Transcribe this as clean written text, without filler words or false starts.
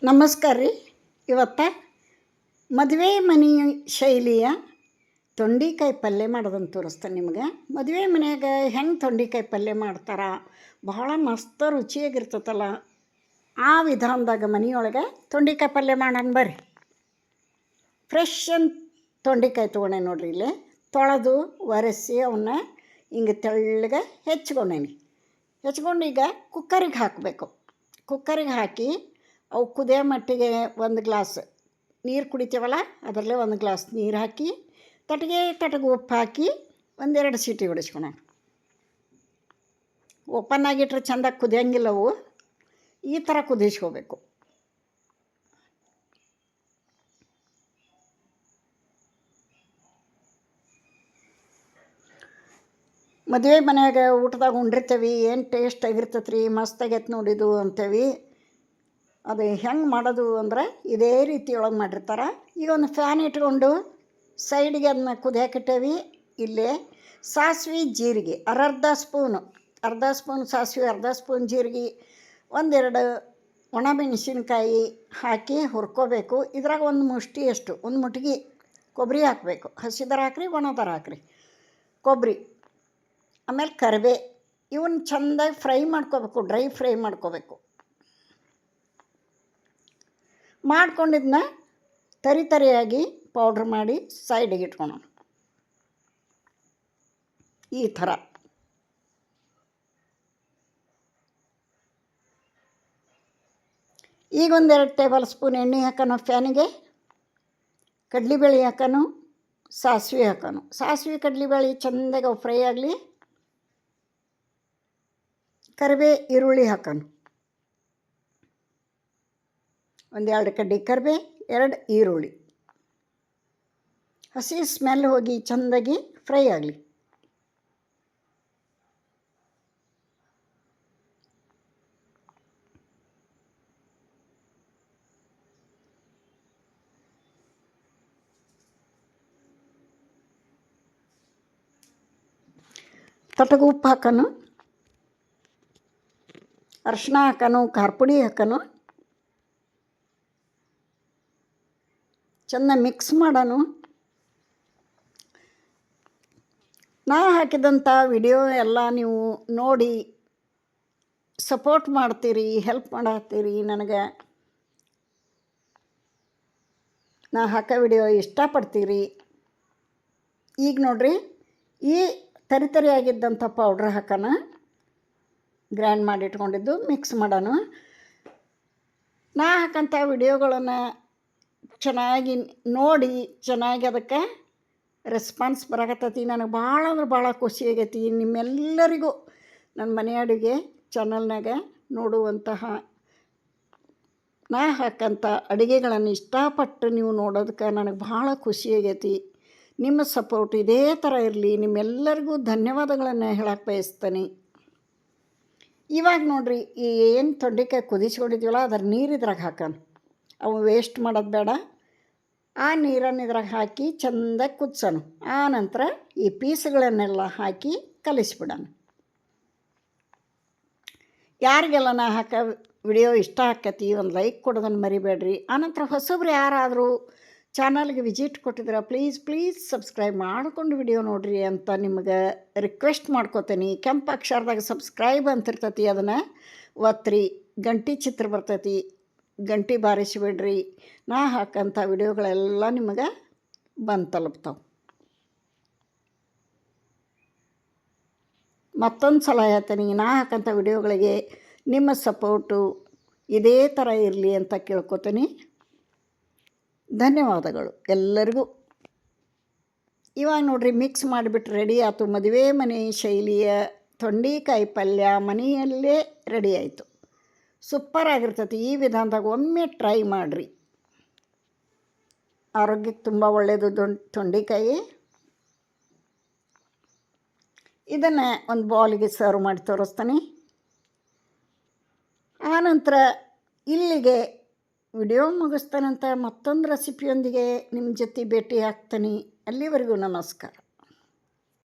ನಮಸ್ಕಾರ ರೀ. ಇವತ್ತು ಮದುವೆ ಮನೆ ಶೈಲಿಯ ತೊಂಡೆಕಾಯಿ ಪಲ್ಯ ಮಾಡೋದನ್ನು ತೋರಿಸ್ತೇನೆ ನಿಮ್ಗೆ. ಮದುವೆ ಮನೆಯಾಗ ಹೆಂಗೆ ತೊಂಡೆಕಾಯಿ ಪಲ್ಯ ಮಾಡ್ತಾರೆ, ಬಹಳ ಮಸ್ತ್ ರುಚಿಯಾಗಿರ್ತೈತಲ್ಲ. ಆ ವಿಧಾನದಾಗ ಮನೆಯೊಳಗೆ ತೊಂಡೆಕಾಯಿ ಪಲ್ಯ ಮಾಡೋಣ ಬರ್ರಿ. ಫ್ರೆಶ್ ತೊಂಡೆಕಾಯಿ ತೊಗೊಂಡೆ ನೋಡ್ರಿ. ಇಲ್ಲಿ ತೊಳೆದು ಒರೆಸಿ ಅವನ್ನ ಹಿಂಗೆ ತೆಳ್ಳಗೆ ಹೆಚ್ಕೊಂಡೇನಿ. ಈಗ ಕುಕ್ಕರಿಗೆ ಹಾಕಬೇಕು. ಕುಕ್ಕರಿಗೆ ಹಾಕಿ ಅವು ಕುದಿಯೋ ಮಟ್ಟಿಗೆ ಒಂದು ಗ್ಲಾಸ್ ನೀರು ಕುಡಿತೀವಲ್ಲ, ಅದರಲ್ಲೇ ಒಂದು ಗ್ಲಾಸ್ ನೀರು ಹಾಕಿ ತಟಗೆ ಉಪ್ಪು ಹಾಕಿ ಒಂದೆರಡು ಸೀಟಿ ಹೊಡಿಸ್ಕೊಳ. ಓಪನ್ ಆಗಿಟ್ರೆ ಚೆಂದಾಗಿ ಕುದಿಯಂಗಿಲ್ಲ. ಅವು ಈ ಥರ ಕುದಿಸ್ಕೋಬೇಕು. ಮದುವೆ ಮನೆಯಾಗ ಊಟದಾಗ ಉಂಡಿರ್ತೇವೆ, ಏನು ಟೇಸ್ಟ್ ಆಗಿರ್ತೈತೆ ರೀ, ಮಸ್ತಾಗೈತೆ ನೋಡಿದು ಅಂತೇವಿ. ಅದು ಹೆಂಗೆ ಮಾಡೋದು ಅಂದ್ರೆ ಇದೇ ರೀತಿಯೊಳಗೆ ಮಾಡಿರ್ತಾರೆ. ಈಗ ಒಂದು ಫ್ಯಾನ್ ಇಟ್ಕೊಂಡು ಸೈಡಿಗೆ ಅದನ್ನ ಕುದಿಯಾಕಿಟ್ಟೇವಿ. ಇಲ್ಲೇ ಸಾಸಿವೆ ಜೀರಿಗೆ ಅರ್ಧ ಸ್ಪೂನ್ ಸಾಸಿವೆ, ಅರ್ಧ ಸ್ಪೂನ್ ಜೀರಿಗೆ, ಒಂದೆರಡು ಒಣಮೆಣಸಿನ್ಕಾಯಿ ಹಾಕಿ ಹುರ್ಕೋಬೇಕು. ಇದ್ರಾಗ ಒಂದು ಮುಟ್ಟಿಗೆ ಕೊಬ್ಬರಿ ಹಾಕಬೇಕು. ಹಸಿದರ ಹಾಕ್ರಿ, ಒಣದರ ಹಾಕ್ರಿ. ಕೊಬ್ಬರಿ, ಆಮೇಲೆ ಕರಿಬೇ, ಇವನ್ನ ಚೆಂದಾಗಿ ಫ್ರೈ ಮಾಡ್ಕೋಬೇಕು. ಡ್ರೈ ಫ್ರೈ ಮಾಡ್ಕೋಬೇಕು. ಮಾಡ್ಕೊಂಡಿದ್ದನ್ನ ತರಿಯಾಗಿ ಪೌಡ್ರ್ ಮಾಡಿ ಸೈಡಿಗೆ ಇಟ್ಕೊಳೋಣ. ಈ ಥರ ಈಗ ಒಂದೆರಡು ಟೇಬಲ್ ಸ್ಪೂನ್ ಎಣ್ಣೆ ಹಾಕೋಣ. ಫ್ಯಾನಿಗೆ ಕಡ್ಲಿಬೇಳೆ ಹಾಕೋಣ, ಸಾಸಿವೆ ಹಾಕೋಣ. ಸಾಸಿವೆ ಕಡ್ಲಿಬೇಳೆ ಚೆಂದಾಗಿ ಫ್ರೈ ಆಗಲಿ. ಕರಿಬೇ, ಈರುಳ್ಳಿ ಹಾಕೋಣ. ಒಂದೆರಡು ಕಡ್ಡಿ ಕರಿಬೇ, 2 ಈರುಳ್ಳಿ. ಹಸಿ ಸ್ಮೆಲ್ ಹೋಗಿ ಚೆಂದಾಗಿ ಫ್ರೈ ಆಗಲಿ. ತಟಗ ಉಪ್ಪು ಹಾಕೋಣ, ಅರಿಶಿನ ಹಾಕೋಣ, ಖಾರ ಪುಡಿ ಹಾಕೋಣ. ಚೆನ್ನಾಗಿ ಮಿಕ್ಸ್ ಮಾಡೋಣ. ನಾ ಹಾಕಿದಂಥ ವಿಡಿಯೋ ಎಲ್ಲ ನೀವು ನೋಡಿ ಸಪೋರ್ಟ್ ಮಾಡ್ತೀರಿ, ಹೆಲ್ಪ್ ಮಾಡತ್ತೀರಿ ನನಗೆ. ನಾ ಹಾಕೋ ವಿಡಿಯೋ ಇಷ್ಟಪಡ್ತೀರಿ. ಈಗ ನೋಡ್ರಿ, ಈ ತರಿಯಾಗಿದ್ದಂಥ ಪೌಡ್ರ್ ಹಾಕೋಣ. ಗ್ರೈಂಡ್ ಮಾಡಿ ಇಟ್ಕೊಂಡಿದ್ದು ಮಿಕ್ಸ್ ಮಾಡೋಣ. ನಾ ಹಾಕೋಂಥ ವಿಡಿಯೋಗಳನ್ನು ಚೆನ್ನಾಗಿ ನೋಡಿ, ಚೆನ್ನಾಗಿ ಅದಕ್ಕೆ ರೆಸ್ಪಾನ್ಸ್ ಬರಾಕತ್ತೈತಿ. ನನಗೆ ಭಾಳ ಅಂದ್ರೆ ಭಾಳ ಖುಷಿ ಆಗೈತಿ. ನಿಮ್ಮೆಲ್ಲರಿಗೂ ನನ್ನ ಮನೆ ಅಡುಗೆ ಚಾನಲ್ನಾಗ ನೋಡುವಂತಹ ನಾ ಹಾಕೋಂಥ ಅಡುಗೆಗಳನ್ನು ಇಷ್ಟಪಟ್ಟು ನೀವು ನೋಡೋದಕ್ಕೆ ನನಗೆ ಭಾಳ ಖುಷಿ ಆಗೈತಿ. ನಿಮ್ಮ ಸಪೋರ್ಟ್ ಇದೇ ಥರ ಇರಲಿ. ನಿಮ್ಮೆಲ್ಲರಿಗೂ ಧನ್ಯವಾದಗಳನ್ನು ಹೇಳಕ್ಕೆ ಬಯಸ್ತೀನಿ. ಇವಾಗ ನೋಡಿರಿ, ಈ ಏನು ತೊಂಡೆಕಾಯಿ ಕುದಿಸ್ಕೊಂಡಿದ್ದೀವಲ್ಲ, ಅದರ ನೀರು ಇದ್ರಾಗ ಹಾಕೋಣ. ಅವು ವೇಸ್ಟ್ ಮಾಡೋದು ಬೇಡ. ಆ ನೀರನ್ನು ಇದ್ರಾಗ ಹಾಕಿ ಚೆಂದಾಗಿ ಕುದಿಸೋಣ. ಆ ನಂತರ ಈ ಪೀಸ್ಗಳನ್ನೆಲ್ಲ ಹಾಕಿ ಕಲಿಸ್ಬಿಡೋಣ. ಯಾರಿಗೆಲ್ಲ ನಾ ಹಾಕೋ ವಿಡಿಯೋ ಇಷ್ಟ ಆಕತಿ, ಒಂದು ಲೈಕ್ ಕೊಡೋದನ್ನು ಮರಿಬೇಡ್ರಿ. ಆನಂತರ ಹೊಸಬ್ರು ಯಾರಾದರೂ ಚಾನಲ್ಗೆ ವಿಸಿಟ್ ಕೊಟ್ಟಿದ್ರೆ ಪ್ಲೀಸ್ ಸಬ್ಸ್ಕ್ರೈಬ್ ಮಾಡಿಕೊಂಡು ವಿಡಿಯೋ ನೋಡಿರಿ ಅಂತ ನಿಮಗೆ ರಿಕ್ವೆಸ್ಟ್ ಮಾಡ್ಕೋತೀನಿ. ಕೆಂಪು ಅಕ್ಷರದಾಗ ಸಬ್ಸ್ಕ್ರೈಬ್ ಅಂತಿರ್ತೈತಿ, ಅದನ್ನು ಒತ್ತಿರಿ. ಗಂಟೆ ಚಿತ್ರ ಬರ್ತೈತಿ, ಗಂಟೆ ಬಾರಿಸಿಬಿಡ್ರಿ. ನಾ ಹಾಕೋಂಥ ವಿಡಿಯೋಗಳೆಲ್ಲ ನಿಮಗೆ ಬಂದು ತಲುಪ್ತಾವೆ. ಮತ್ತೊಂದು ಸಲ ಹೇಳ್ತೀನಿ, ನಾ ಹಾಕೋಂಥ ವಿಡಿಯೋಗಳಿಗೆ ನಿಮ್ಮ ಸಪೋರ್ಟು ಇದೇ ಥರ ಇರಲಿ ಅಂತ ಕೇಳ್ಕೊತೀನಿ. ಧನ್ಯವಾದಗಳು ಎಲ್ಲರಿಗೂ. ಇವಾಗ ನೋಡಿರಿ, ಮಿಕ್ಸ್ ಮಾಡಿಬಿಟ್ಟು ರೆಡಿ ಆಯಿತು. ಮದುವೆ ಮನೆ ಶೈಲಿಯ ತೊಂಡೆಕಾಯಿ ಪಲ್ಯ ಮನೆಯಲ್ಲೇ ರೆಡಿ ಆಯಿತು. ಸೂಪರ್ ಆಗಿರ್ತೈತಿ. ಈ ವಿಧಾನದಾಗ ಒಮ್ಮೆ ಟ್ರೈ ಮಾಡಿರಿ. ಆರೋಗ್ಯಕ್ಕೆ ತುಂಬ ಒಳ್ಳೆಯದು ತೊಂಡೆಕಾಯಿ. ಇದನ್ನು ಒಂದು ಬೌಲಿಗೆ ಸರ್ವ್ ಮಾಡಿ ತೋರಿಸ್ತೀನಿ. ಆನಂತರ ಇಲ್ಲಿಗೆ ವಿಡಿಯೋ ಮುಗಿಸ್ತಾನಂತ ಮತ್ತೊಂದು ರೆಸಿಪಿಯೊಂದಿಗೆ ನಿಮ್ಮ ಜೊತೆ ಭೇಟಿ ಆಗ್ತೀನಿ. ಅಲ್ಲಿವರೆಗೂ ನಮಸ್ಕಾರ.